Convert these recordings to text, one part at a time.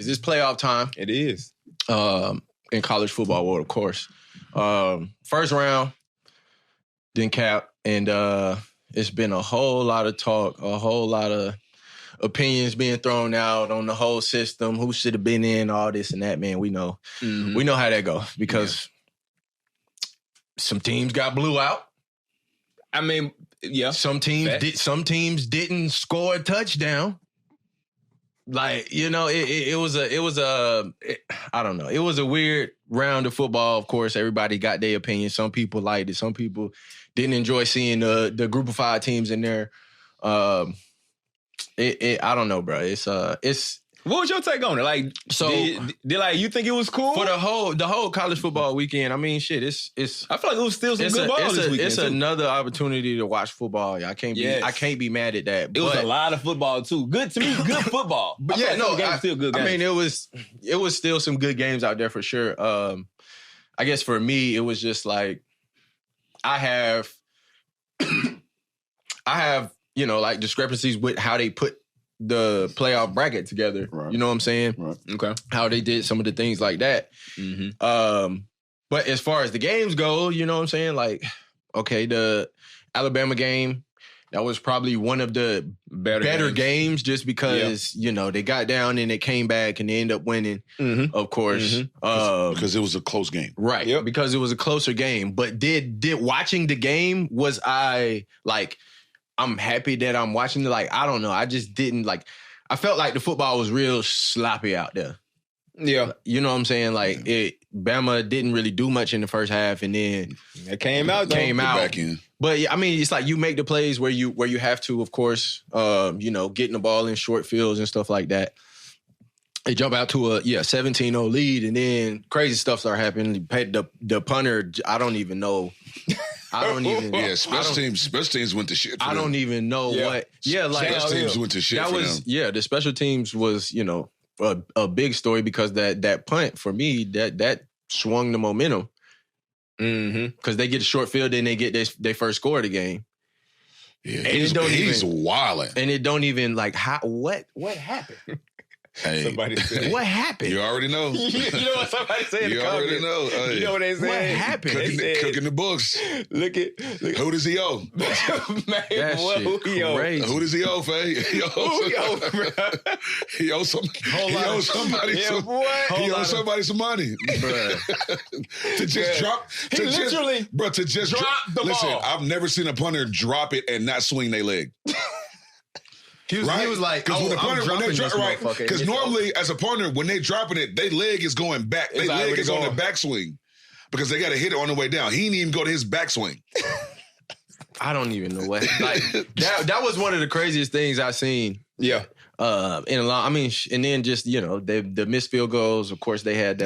It's playoff time. It is. In college football world, of course. First round, then cap, and it's been a whole lot of talk, a whole lot of opinions being thrown out on the whole system, who should have been in, all this and that, man. We know. Mm-hmm. We know how that goes because some teams got blew out. I mean, yeah. Some teams didn't score a touchdown. Like, you know, it was I don't know. It was a weird round of football. Of course, everybody got their opinion. Some people liked it. Some people didn't enjoy seeing the group of 5 teams in there. I don't know, bro. It's. What was your take on it? Like, so did like you think it was cool for the whole college football weekend? I mean, shit. It's. I feel like it was still some good ball this weekend. It's another opportunity to watch football. I can't be mad at that. It was a lot of football too. Good to me, good football. But yeah, no, games still good games. I mean, it was still some good games out there for sure. I guess for me, it was just like I have you know, like discrepancies with how they put the playoff bracket together. Right. You know what I'm saying? Right. Okay. How they did some of the things like that. Mm-hmm. But as far as the games go, you know what I'm saying? Like, okay, the Alabama game, that was probably one of the better games just because, you know, they got down and they came back and they ended up winning, of course. Mm-hmm. Because it was a close game. Right. Yep. Because it was a closer game. But did watching the game, was I like... I'm happy that I'm watching it. Like, I don't know. I just didn't like, I felt like the football was real sloppy out there. Yeah. You know what I'm saying? Like, Bama didn't really do much in the first half, and then it came out. Back in. But I mean, it's like you make the plays where you have to, of course, you know, getting the ball in short fields and stuff like that. They jump out to a 17-0 lead, and then crazy stuff start happening. The punter, I don't even know. Special teams went to shit. I don't even know what. Yeah, like special teams went to shit. That was them. Yeah. The special teams was, you know, a big story because that punt for me that swung the momentum. Because they get a short field, then they get their first score of the game. Yeah, he's wilding, and it don't even like what happened. Hey, somebody said, what happened? You already know. You know what somebody said in the comments? You already know. Hey. You know what they said? What happened? Cooking the books. Look at who does he owe? Man, who he owe? Who does he owe, Faye? He owes somebody some money. to just drop the ball. I've never seen a punter drop it and not swing their leg. He was like, because normally as a partner, when they dropping it, their leg is going back. Their leg is on the backswing because they got to hit it on the way down. He didn't even go to his backswing. I don't even know what. Like that was one of the craziest things I've seen. Yeah. In a long, I mean, and then just, you know, the missed field goals. Of course, they had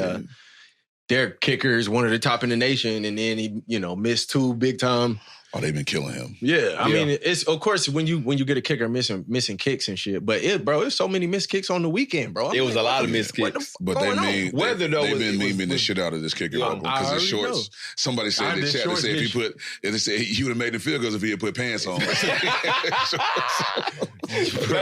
their kickers, one of the top in the nation, and then he, you know, missed 2 big time. Oh, they've been killing him. Yeah, I mean, it's of course when you get a kicker missing kicks and shit, but it's so many missed kicks on the weekend, bro. It was a lot of missed kicks. But they've been memeing the shit out of this kicker because his shorts. Know. Somebody said in the chat, they said he would have made the field goals if he had put pants on. I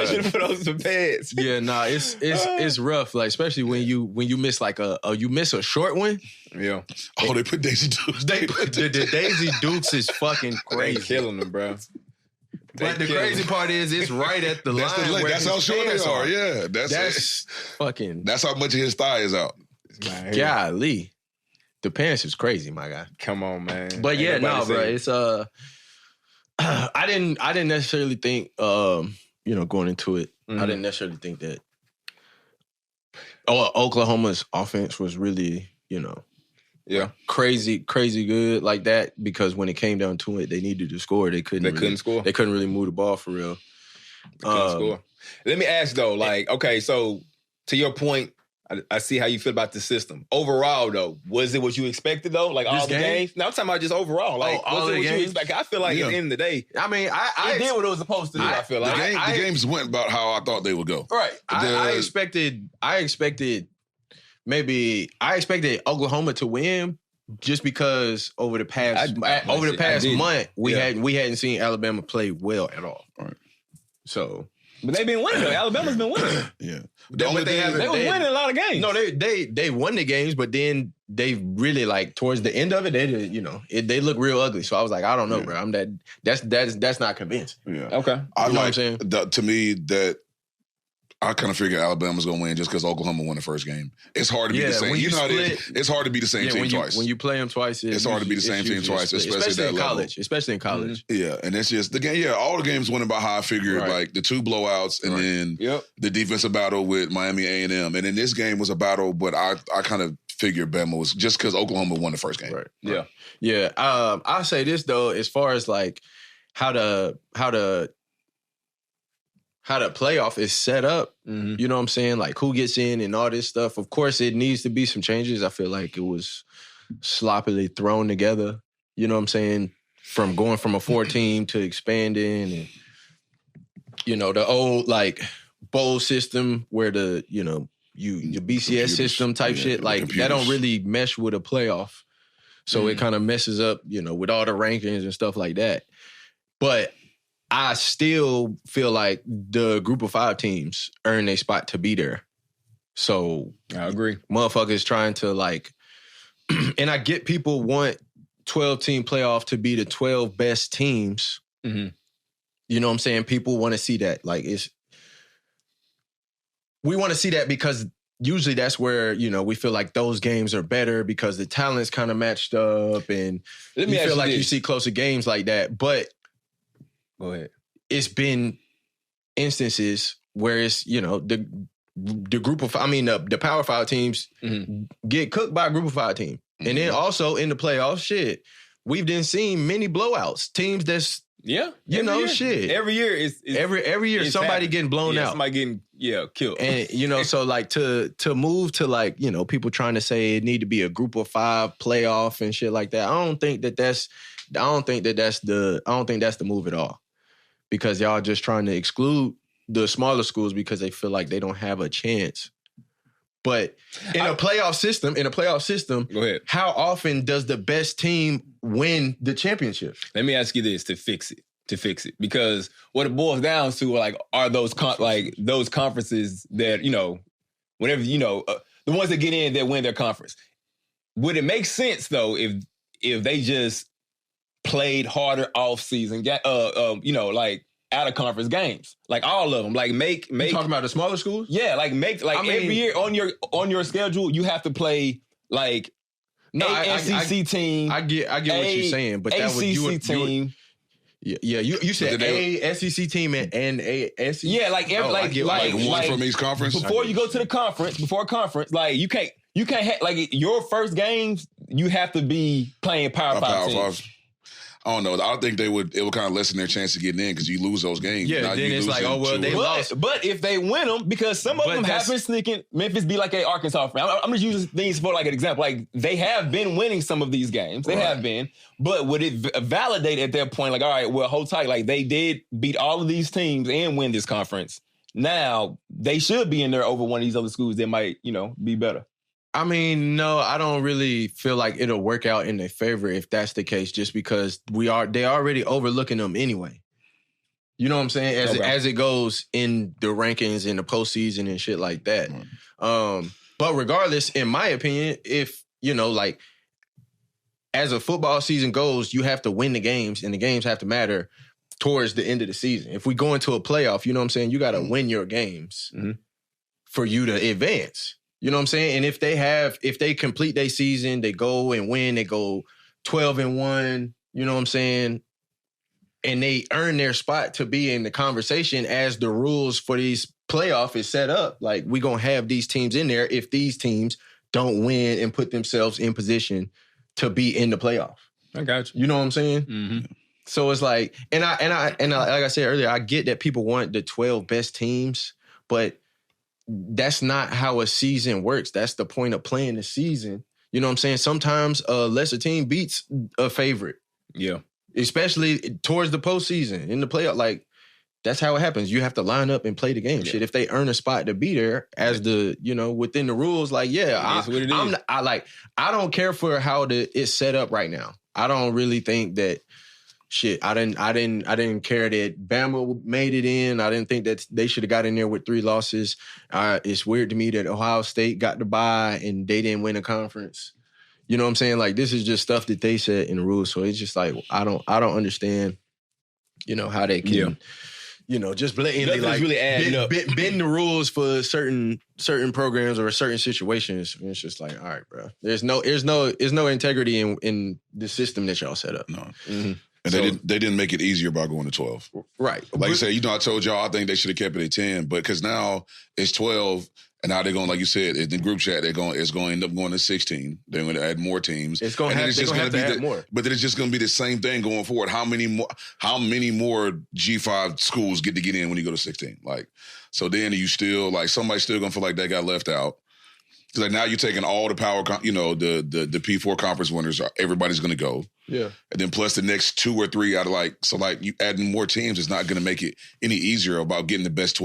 should have put on some pants. Yeah, nah, it's rough, like especially when you miss like you miss a short one. Yeah. Oh, they put Daisy Dukes. They put the Daisy Dukes is fucking crazy. They killing them, bro. But the crazy part is it's right at the line. That's how short they are. Yeah, that's fucking. That's how much of his thigh is out. Golly, the pants is crazy, my guy. Come on, man. But yeah, no, bro. It's I didn't necessarily think you know, going into it, I didn't necessarily think that Oklahoma's offense was really, you know. Yeah, crazy good like that, because when it came down to it, they needed to score. They couldn't score. They couldn't really move the ball for real. They couldn't score. Let me ask though, like, okay, so to your point, I see how you feel about the system. Overall, though, was it what you expected though? Like all the games? Now I'm talking about just overall. Like, was it what you expected? I feel like at the end of the day, I mean, I did what it was supposed to do. I feel like the games went about how I thought they would go. Right. I expected Oklahoma to win just because over the past month we hadn't seen Alabama play well at all. Right. So But they've been winning though. Alabama's been winning. Yeah. They were winning a lot of games. No, they won the games, but then they really like towards the end of it, they did, they look real ugly. So I was like, I don't know, bro. That's not convincing. Yeah. Okay. I know what I'm saying? To me, that I kind of figured Alabama's going to win just because Oklahoma won the first game. It's hard to be the same. How it is. It's hard to be the same team twice. When you play them twice, it's hard to be the same team twice, especially in college. Especially in college. Mm-hmm. Yeah, and it's just the game. Yeah, all the games went about how I figured, like the 2 blowouts, and then the defensive battle with Miami A&M, and then this game was a battle, but I kind of figured Bama was just because Oklahoma won the first game. Right. Yeah. I'll say this though, as far as like how the playoff is set up, you know what I'm saying? Like who gets in and all this stuff. Of course, it needs to be some changes. I feel like it was sloppily thrown together. You know what I'm saying? From going from a 4-team to expanding and, the old like bowl system where the BCS system type shit, like that don't really mesh with a playoff. So it kind of messes up, with all the rankings and stuff like that. But I still feel like the group of 5 teams earn a spot to be there. So I agree. Motherfuckers trying to like, and I get people want 12-team playoff to be the 12 best teams. Mm-hmm. You know what I'm saying? People want to see that. Like we want to see that because usually that's where, we feel like those games are better because the talent's kind of matched up and you feel like you see closer games like that. But go ahead. It's been instances where it's, the group of, the Power 5 teams get cooked by a group of 5 team. Mm-hmm. And then also in the playoffs, shit, we've been seeing many blowouts. Teams that's, shit. Every year is every year somebody getting blown out. Somebody getting killed. And so like to move to like, people trying to say it need to be a group of 5 playoff and shit like that. I don't think that's the move at all. Because y'all just trying to exclude the smaller schools because they feel like they don't have a chance. But in a playoff system, go ahead. How often does the best team win the championship? Let me ask you this to fix it. Because what it boils down to are those those conferences that, whenever, the ones that get in that win their conference. Would it make sense though if they just played harder off season, like out of conference games, like all of them, like make. You talking about the smaller schools? Yeah, every year on your schedule, you have to play like SEC team. I get what you're saying, but that would you team. Yeah. You said a SEC team and a SEC. Yeah, like one from each conference before you go to the conference. Before a conference, like you can't have like your first games. You have to be playing Power 5 teams. I don't know. I think it would kind of lessen their chance of getting in because you lose those games. Yeah, then it's like, they lost. But if they win them, because some of them have been sneaking, Memphis be like a Arkansas friend. I'm just using things for like an example. Like they have been winning some of these games. They have been. But would it validate at that point, like, all right, well, hold tight. Like they did beat all of these teams and win this conference. Now they should be in there over one of these other schools that might, be better. No, I don't really feel like it'll work out in their favor if that's the case, just because they're already overlooking them anyway. You know what I'm saying? As it goes in the rankings in the postseason and shit like that. But regardless, in my opinion, if, like as a football season goes, you have to win the games and the games have to matter towards the end of the season. If we go into a playoff, you know what I'm saying? You got to win your games for you to advance. You know what I'm saying? And if they complete their season, they go and win, they go 12-1, you know what I'm saying? And they earn their spot to be in the conversation as the rules for these playoff is set up. Like, we going to have these teams in there if these teams don't win and put themselves in position to be in the playoff. I got you. You know what I'm saying? Mm-hmm. So it's like, and I like I said earlier, I get that people want the 12 best teams, but that's not how a season works. That's the point of playing the season. You know what I'm saying? Sometimes a lesser team beats a favorite. Yeah. Especially towards the postseason, in the playoff. Like, that's how it happens. You have to line up and play the game. Yeah. Shit, if they earn a spot to be there as the, within the rules, like, I don't care for how it's set up right now. I don't really think that shit, I didn't care that Bama made it in. I didn't think that they should have got in there with 3 losses. It's weird to me that Ohio State got the bye and they didn't win a conference. You know what I'm saying? Like, this is just stuff that they said in the rules. So it's just like, I don't understand, how they can, just blatantly like really bend the rules for certain programs or certain situations. And it's just like, all right, bro. There's no integrity in the system that y'all set up. No. Mm-hmm. And they didn't make it easier by going to 12. Right. Like you said, I told y'all I think they should have kept it at 10, but because now it's 12, and now they're going, like you said, in the group chat, it's going to end up going to 16. They're going to add more teams. It's going to have to add more. But then it's just going to be the same thing going forward. How many more G5 schools get to get in when you go to 16? Like, so then you still, like, somebody's still going to feel like they got left out. Because like now you're taking all the power, the P4 conference winners, everybody's going to go. Yeah. And then plus the next 2 or 3 out of you adding more teams is not going to make it any easier about getting the best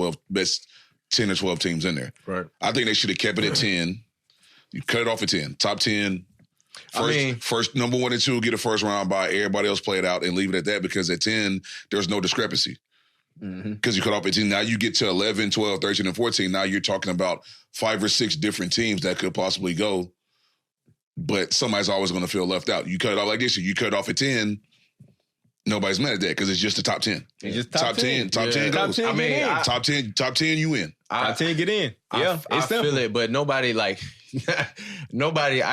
10 or 12 teams in there. Right. I think they should have kept it at 10. You cut it off at 10. Top 10. First number 1 and 2 get a first round bye. Everybody else play it out and leave it at that, because at 10, there's no discrepancy. Because you cut off at 10. Now you get to 11, 12, 13, and 14. Now you're talking about 5 or 6 different teams that could possibly go. But somebody's always going to feel left out. You cut it off like this. You cut it off at 10. Nobody's mad at that because it's just the top 10. It's just top 10. Top 10 goes. Top 10, top 10, you win. Top 10 get in. Yeah, I feel it, but nobody I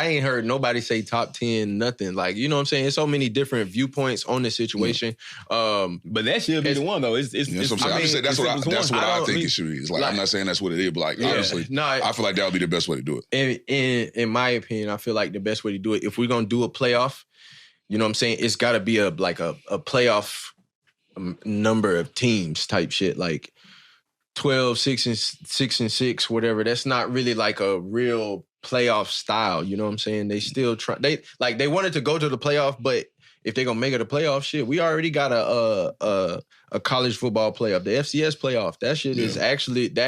ain't heard nobody say top 10 nothing. Like, you know what I'm saying? There's so many different viewpoints on the situation. But that should be the one though. It's that's what I'm saying. That's what I think it should be. It's like, I'm not saying that's what it is, but like honestly, I feel like that would be the best way to do it. In my opinion, I feel like the best way to do it, if we're gonna do a playoff, you know what I'm saying? It's got to be a playoff number of teams type shit, like 12, 6 and 6, whatever. That's not really like a real playoff style. You know what I'm saying? They still try. They wanted to go to the playoff, but if they're gonna make it a playoff, shit, we already got a college football playoff, the FCS playoff. That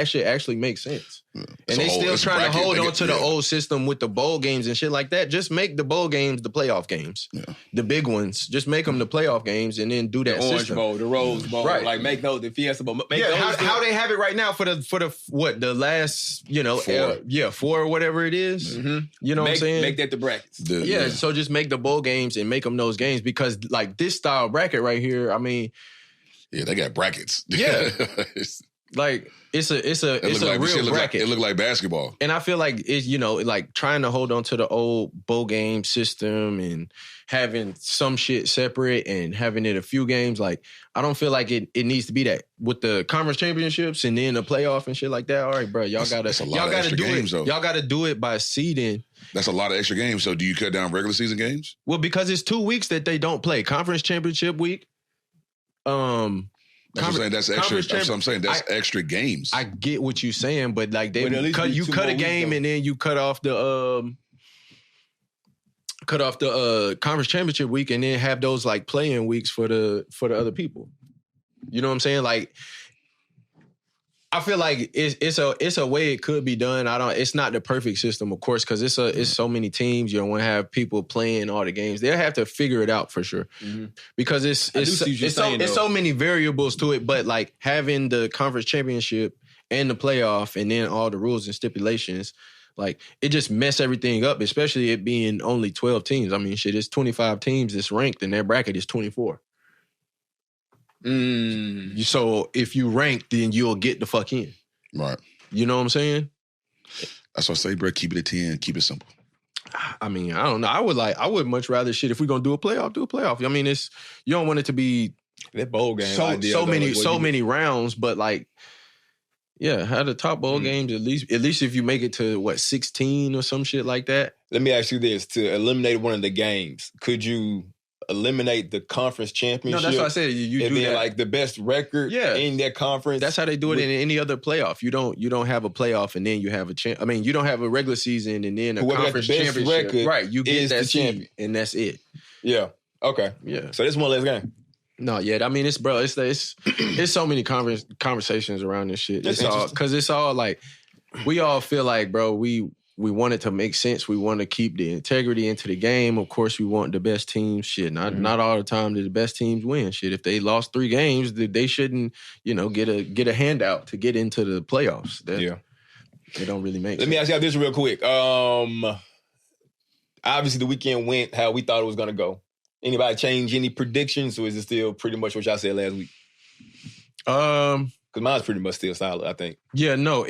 shit actually makes sense. Yeah. And they still trying to hold on to the old system with the bowl games and shit like that. Just make the bowl games the playoff games. Yeah. The big ones. Just make them the playoff games and then do that the Orange system. Bowl, the Rose Bowl. Right. Like make those the Fiesta Bowl. How they have it right now for the last, 4 or whatever it is. Mm-hmm. You know what I'm saying? Make that the brackets. So just make the bowl games and make them those games, because like this style bracket right here, I mean, yeah, they got brackets. Yeah. Like it's a real bracket. It looked like basketball. And I feel like it's, like trying to hold on to the old bowl game system and having some shit separate and having it a few games. Like, I don't feel like it needs to be that with the conference championships and then the playoff and shit like that. All right, bro, y'all gotta do it. Y'all gotta do it by seeding. That's a lot of extra games. So do you cut down regular season games? Well, because it's 2 weeks that they don't play. Conference championship week. That's what I'm saying. That's extra. That's what I'm saying. That's extra games. I get what you're saying, but like you cut a game and then you cut off the conference championship week and then have those like playing weeks for the other people. You know what I'm saying? Like, I feel like it's a way it could be done. It's not the perfect system, of course, because it's so many teams. You don't want to have people playing all the games. They'll have to figure it out for sure, because it's so many variables to it. But like having the conference championship and the playoff and then all the rules and stipulations, like it just mess everything up. Especially it being only 12 teams. I mean, shit, it's 25 teams that's ranked, and their bracket is 24. So if you rank, then you'll get the fuck in. Right. You know what I'm saying? That's what I say, bro. Keep it at 10. Keep it simple. I mean, I don't know. I would much rather shit if we're gonna do a playoff, do a playoff. I mean, you don't want it to be that bowl game so many rounds, but like, yeah, have the top bowl games at least if you make it to 16 or some shit like that. Let me ask you this: to eliminate one of the games, could you eliminate the conference championship? No, that's what I said. You and do then that. Like the best record in that conference. That's how they do it in any other playoff. You don't have a playoff and then you have a you don't have a regular season and then a conference championship. Record, right? You get that champion, and that's it. Yeah. Okay. Yeah. So this one last game. No, yeah. I mean, it's so many conversations around this shit. It's all because it's all like we all feel like, bro, we we want it to make sense. We want to keep the integrity into the game. Of course, we want the best teams. Shit, not all the time do the best teams win. Shit, if they lost 3 games, they shouldn't, get a handout to get into the playoffs. It don't really make sense. Let me ask y'all this real quick. Obviously, the weekend went how we thought it was going to go. Anybody change any predictions, or is it still pretty much what y'all said last week? Because mine's pretty much still solid, I think. Yeah, no,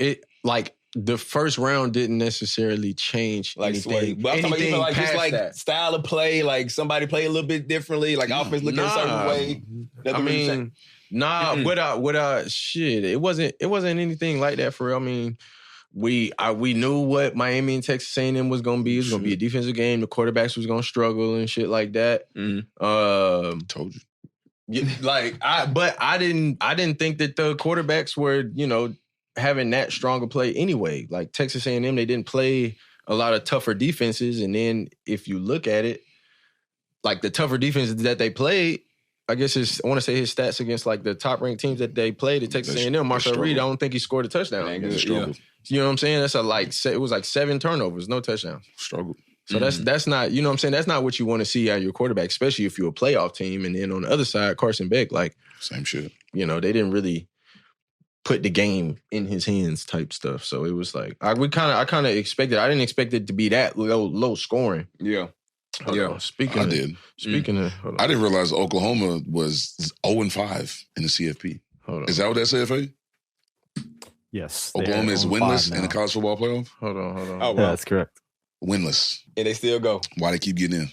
the first round didn't necessarily change anything. But I'm talking about just like style of play, like somebody play a little bit differently, like offense looking a certain way. It wasn't anything like that for real. I mean, we knew what Miami and Texas A&M was going to be. It was going to be a defensive game. The quarterbacks was going to struggle and shit like that. Told you. But I didn't think that the quarterbacks were, having that stronger play anyway. Like Texas A&M, they didn't play a lot of tougher defenses. And then if you look at it, like the tougher defenses that they played, I guess I want to say his stats against like the top ranked teams that they played at Texas A&M. Marcel Reed, I don't think he scored a touchdown. You know what I'm saying? That's it was like 7 turnovers, no touchdowns. Struggled. So that's not, you know what I'm saying? That's not what you want to see out of your quarterback, especially if you're a playoff team. And then on the other side, Carson Beck, same shit. They didn't really put the game in his hands type stuff. So it was like I kind of expected. I didn't expect it to be that low scoring. Yeah. Speaking I of, I didn't realize Oklahoma was 0-5 in the CFP. Hold on. Is that what that said, Faye? Yes. Oklahoma is winless in the college football playoff? Hold on. Oh, yeah, that's correct. Winless. And they still go. Why they keep getting in?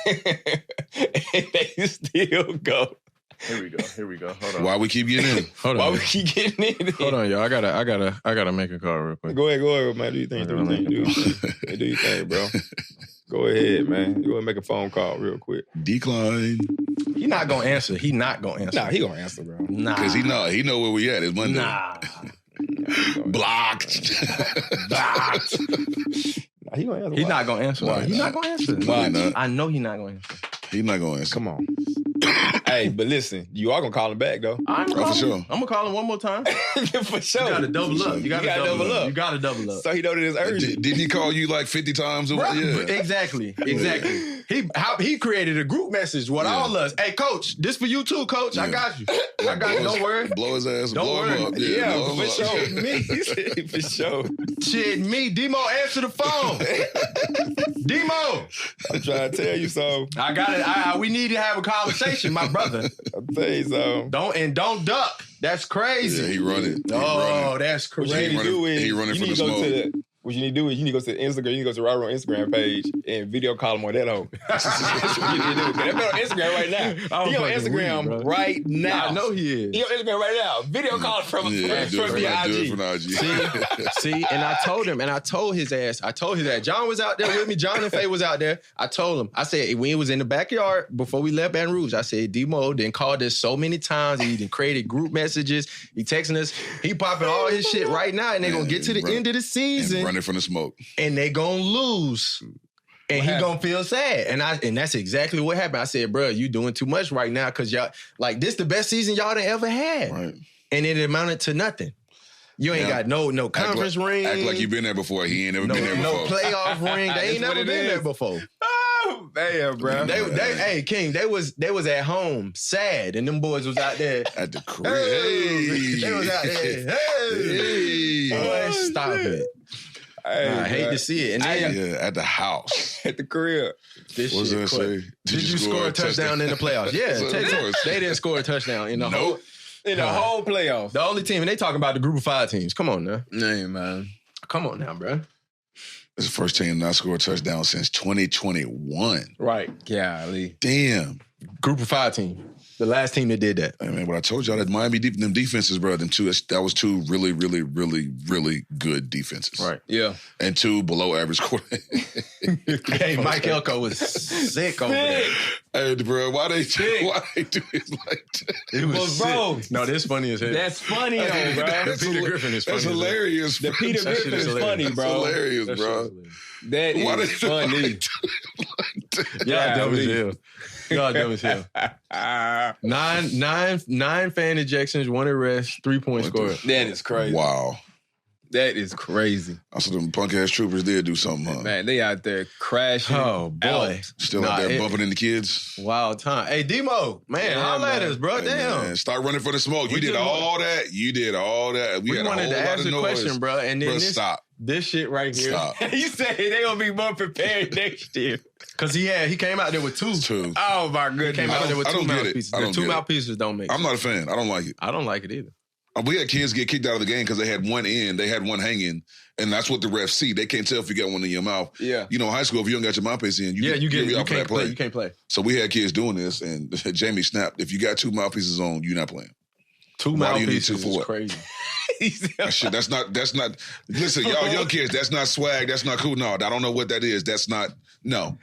And they still go. Here we go. Hold on. Why we keep getting in? Why we keep getting in? Hold on, y'all. I gotta make a call real quick. Go ahead, man. Do you think? Do you think, bro? Go ahead, man. You want to make a phone call real quick? Decline. He not gonna answer. He Nah, he gonna answer, bro. Nah, because he know where we at. It's Monday. Nah. Blocked. He gonna answer. He's not gonna answer. Why He's not? not gonna answer. Why not? I know he's not gonna answer. He's not going to answer. Come on. Hey, but listen, you are gonna call him back though. For sure. I'm gonna call him one more time. For sure. You gotta double up. You gotta double up. You gotta double up. So he know that it's urgent. Didn't he call you like 50 times? Right. Yeah. Exactly. He created a group message with all us. Hey, coach, this for you too, coach. Yeah. I got you. Don't worry. Blow his ass. Don't blow worry. him up. Yeah, blow him for up. sure. Me, for sure. Shit, me, Demo, answer the phone. Demo. I'm trying to tell you so. I got it. We need to have a conversation, my brother. I'll tell you so. Don't duck. That's crazy. Yeah, he running. That's crazy. What you need to do is he running you from need the to go smoke. to the. What you need to do is you need to go to Instagram. You need to go to Robert on Instagram page and video call him on that hoe. That's what you need to do. That man on Instagram right now. He on Instagram right now. I know he is. He on Instagram right now. Video call from the IG. Do it from IG. See, and I told his ass, John was out there with me, John and Faye was out there. I told him, I said, when he was in the backyard, before we left Baton Rouge, I said, Demo done called us so many times, he done created group messages, he texting us, he popping all his shit right now, and they gonna get to the end of the season. Running from the smoke. And they gonna lose. And he gonna feel sad. And that's exactly what happened. I said, bro, you doing too much right now because y'all, like, this the best season y'all done ever had. Right. And it amounted to nothing. You ain't got no conference ring. Act like you been there before. He ain't never been there before. No playoff ring. They ain't never been there before. Oh, man, bro. Hey, King, they was at home sad, and them boys was out there. At the crib. Hey. They was out there. Hey. Boy, stop it. Hey, I hate to see it. And then, at the house. at the crib. This What was shit that quick. say? Did you score a touchdown in the playoffs? Yeah, So, of course. they didn't score a touchdown in the whole. In the whole playoff. The only team, and they talking about the group of 5 teams. Come on now. Hey, man. Come on now, bro. It's the first team not score a touchdown since 2021. Right. Golly. Damn. Group of 5 team. The last team that did that. Hey, man, what I told y'all, that Miami them defenses, bro, that was 2 really, really, really, really good defenses. Right. Yeah. And 2 below average quarterbacks. Hey, Mike Elko was sick over there. Hey, bro, why they do it like that? It was bro. sick. No, this funny as hell. That's funny, though, bro. That's Peter Griffin is funny. That's hilarious. The Peter That shit Griffin is is funny, That's bro. hilarious, That bro. shit is That Why they is do it funny. like that? Y'all dumb as hell. Y'all dumb as hell. 9 fan ejections, 1 arrest, 3-point score. That is crazy. Wow. That is crazy. I saw them punk ass troopers did do something, huh? Man, they out there crashing. Oh, boy. Still out there bumping into kids. Wild time. Hey, Demo, man, holla at us, bro. Hey, damn. Man, start running for the smoke. You did all that. You did all that. We had wanted a whole to lot ask of a noise. question, bro. And then stop. This shit right here. Stop. You say they gonna be more prepared next year. Because he came out there with two. Oh, my goodness. He came out there with two mouthpieces. The two mouthpieces don't make sense. I'm not a fan. I don't like it. I don't like it either. We had kids get kicked out of the game because they had one in, they had one hanging, and that's what the refs see. They can't tell if you got one in your mouth. Yeah. You know, high school, if you don't got your mouthpiece in, you can't play. You can't play. So we had kids doing this, and Jamie snapped. If you got two mouthpieces on, you're not playing. Two mouthpieces is crazy. That's not. Listen, y'all young kids, that's not swag. That's not cool. No, I don't know what that is. That's not. No.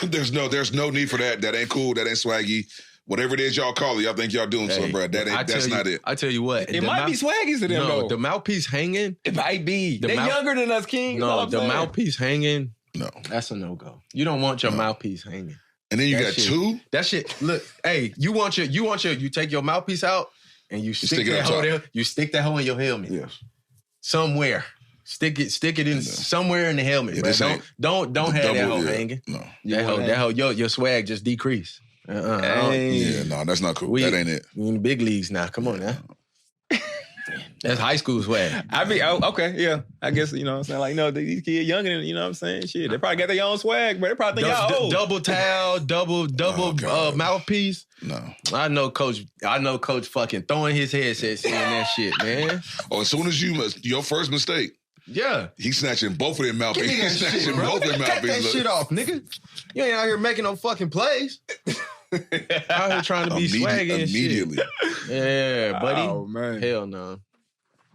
There's no need for that. That ain't cool. That ain't swaggy. Whatever it is y'all call it, y'all think y'all doing something, bro. That's not it. I tell you what. It might be swaggy to them, though. The mouthpiece hanging. It might be. They're younger than us, King. No, the mouthpiece hanging. No. That's a no-go. You don't want your mouthpiece hanging. And then you got two? That shit, look, hey, you take your mouthpiece out and you stick that hole there. You stick that hole in your helmet. Yes. Somewhere. Stick it in somewhere in the helmet. Yeah, don't have that hole hanging. No. That hole, your swag just decreased. Yeah, no, that's not cool. That ain't it. We in the big leagues now. Come on now. That's high school swag. Okay, yeah. I guess, you know what I'm saying? Like, these kids younger than, you know what I'm saying? Shit, they probably got their own swag, but they probably think y'all old. Double towel, double mouthpiece. No. I know coach fucking throwing his headset saying that shit, man. Oh, as soon as your first mistake. Yeah. He's snatching both of them mouthpieces. Give me that shit, bro. Cut that shit off, nigga. You ain't out here making no fucking plays. Out here trying to be swaggy and immediately. Shit. Yeah, buddy. Oh, man. Hell no.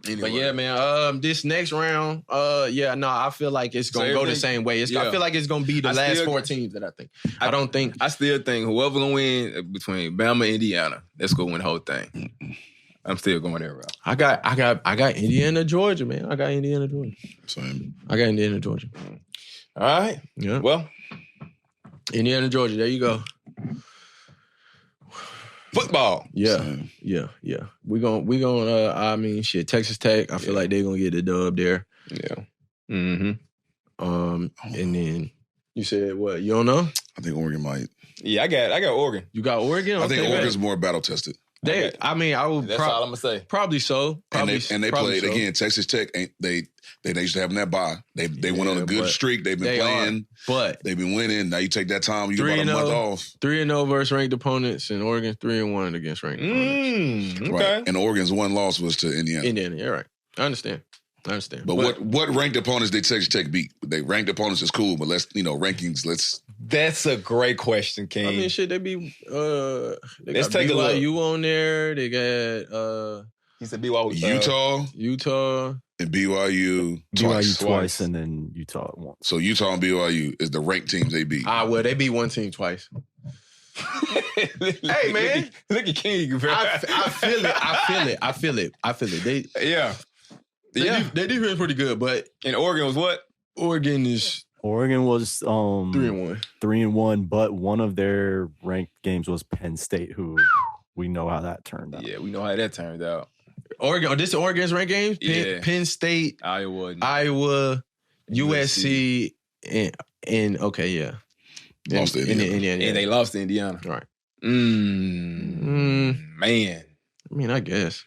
Anyway. But yeah, man, this next round, I feel like it's going to go the same way. I feel like it's going to be the last four teams that I think. I still think whoever going to win between Bama and Indiana, that's going to win the whole thing. I'm still going there, route. I got Indiana, Georgia, man. I got Indiana, Georgia. Same. I got Indiana, Georgia. All right. Yeah. Well, Indiana, Georgia. There you go. Football. Yeah. Same. Yeah. We gonna shit, Texas Tech, I feel like they're gonna get the dub there. Yeah. Mm-hmm. And then you said what? You don't know? I think Oregon might. Yeah, I got Oregon. You got Oregon? I think Oregon's more battle tested. I would. That's all I'm gonna say. Probably so. And they played again. Texas Tech. They used to have that bye. They went on a good streak. They've been playing, but they've been winning. Now you take that time. You get about a month off. 3-0 versus ranked opponents, and Oregon's 3-1 against ranked opponents. Okay. Right. And Oregon's one loss was to Indiana. You're right. I understand. But what ranked opponents did Texas Tech beat? They ranked opponents is cool, but rankings. That's a great question, King. I mean, shit, they be let's got take BYU on there. They got he said BYU, Utah, and BYU twice, and then Utah once. So Utah and BYU is the ranked teams they beat. Well, they beat one team twice. Hey man, look at King. Bro. I feel it. Their defense is pretty good, but and Oregon was what? Oregon was 3-1. 3-1, but one of their ranked games was Penn State, who we know how that turned out. Yeah, we know how that turned out. Oregon, this is Oregon's ranked games? Penn State, Iowa, USC, and okay, yeah. Lost to Indiana. And they lost to Indiana. Right. Man. I mean, I guess.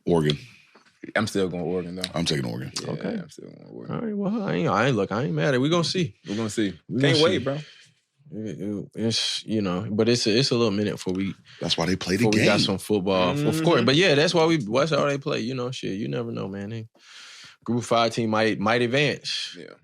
Oregon. I'm still going Oregon, though. I'm taking Oregon. Yeah, okay. I'm still going Oregon. All right, well, I ain't mad at it. We're going to see. Can't wait, bro. It's, but it's a little minute before we... That's why they play the game. We got some football, of course. But yeah, that's how they play. Shit, you never know, man. Group 5 team might advance. Yeah.